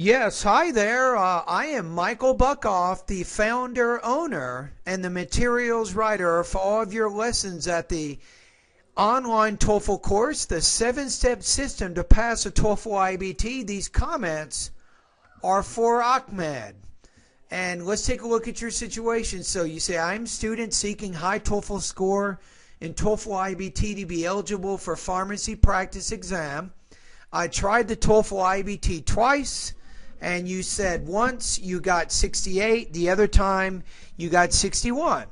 Yes, hi there. I am Michael Buckoff, the founder, owner, and the materials writer for all of your lessons at the online TOEFL course, the 7-step system to pass a TOEFL IBT. These comments are for Ahmed. And let's take a look at your situation. So you say, I'm a student seeking high TOEFL score in TOEFL IBT to be eligible for pharmacy practice exam. I tried the TOEFL IBT twice, and you said once you got 68, the other time you got 61.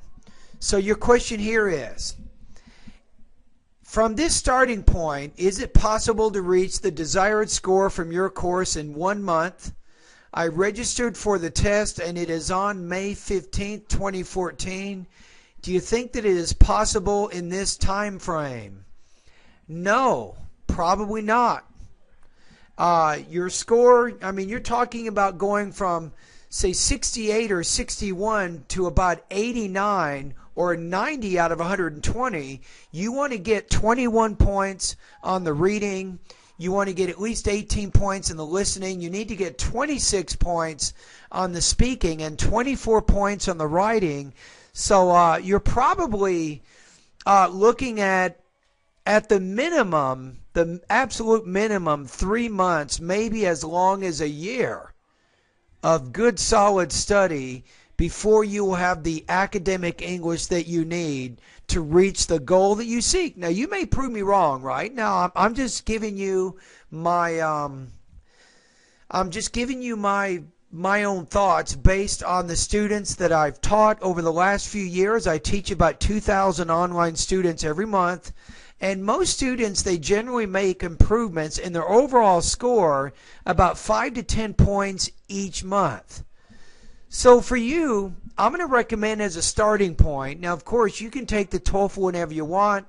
So your question here is, from this starting point, is it possible to reach the desired score from your course in 1 month? I registered for the test and it is on May 15th, 2014. Do you think that it is possible in this time frame? No, probably not. Your score, you're talking about going from, say, 68 or 61 to about 89 or 90 out of 120. You want to get 21 points on the reading. You want to get at least 18 points in the listening. You need to get 26 points on the speaking and 24 points on the writing. So you're probably looking at the minimum, the absolute minimum, 3 months, maybe as long as a year of good solid study before you will have the academic English that you need to reach the goal that you seek. Now, you may prove me wrong, right? Now, I'm just giving you my my own thoughts based on the students that I've taught over the last few years. I teach about 2,000 online students every month. And most students, they generally make improvements in their overall score about 5 to 10 points each month. So for you, I'm going to recommend as a starting point. Now, of course, you can take the TOEFL whenever you want.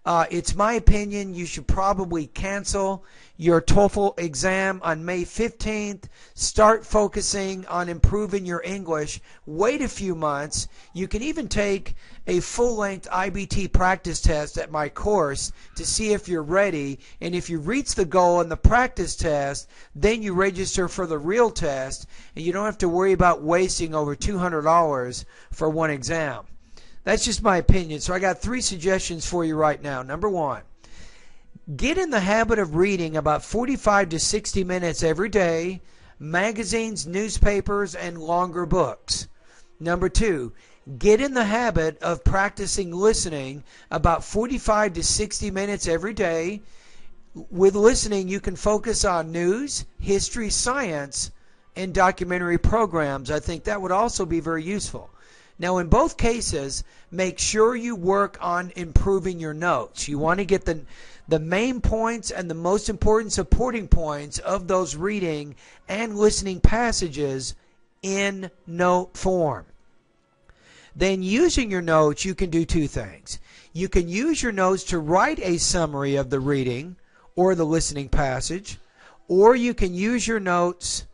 It's my opinion you should probably cancel your TOEFL exam on May 15th. Start focusing on improving your English. Wait a few months. You can even take a full-length IBT practice test at my course to see if you're ready. And if you reach the goal in the practice test, then you register for the real test, and you don't have to worry about wasting over $200 for one exam. That's just my opinion. So I got 3 suggestions for you right now. Number 1, get in the habit of reading about 45 to 60 minutes every day, magazines, newspapers, and longer books. Number 2, get in the habit of practicing listening about 45 to 60 minutes every day. With listening, you can focus on news, history, science, and documentary programs. I think that would also be very useful. Now, in both cases, make sure you work on improving your notes. You want to get the main points and the most important supporting points of those reading and listening passages in note form. Then using your notes, you can do 2 things. You can use your notes to write a summary of the reading or the listening passage, or you can use your notes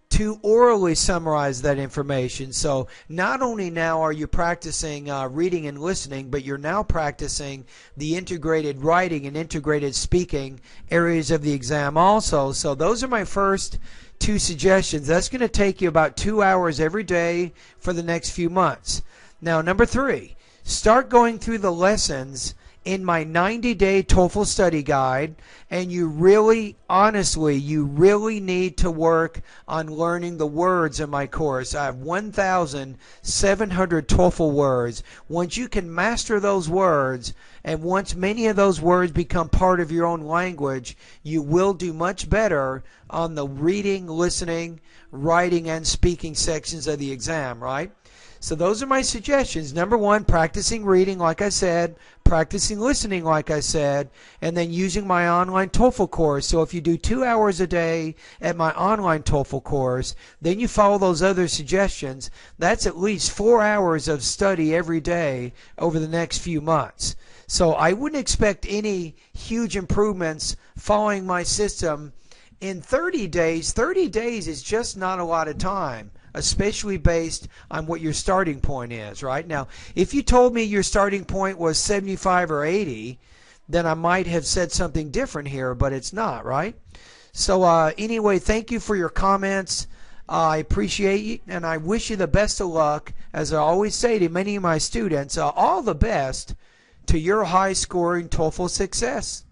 to orally summarize that information. So not only now are you practicing reading and listening, but you're now practicing the integrated writing and integrated speaking areas of the exam also. So those are my first 2 suggestions. That's going to take you about 2 hours every day for the next few months. Now, number 3, start going through the lessons in my 90-day TOEFL study guide, and you really, honestly, you really need to work on learning the words in my course. I have 1,700 TOEFL words. Once you can master those words, and once many of those words become part of your own language, you will do much better on the reading, listening, writing, and speaking sections of the exam, right? So those are my suggestions. Number 1, practicing reading, like I said, practicing listening, like I said, and then using my online TOEFL course. So if you do 2 hours a day at my online TOEFL course, then you follow those other suggestions, that's at least 4 hours of study every day over the next few months. So I wouldn't expect any huge improvements following my system in 30 days. 30 days is just not a lot of time, especially based on what your starting point is, right? Now, if you told me your starting point was 75 or 80, then I might have said something different here, but it's not, right? So anyway, thank you for your comments. I appreciate you, and I wish you the best of luck. As I always say to many of my students, all the best to your high-scoring TOEFL success.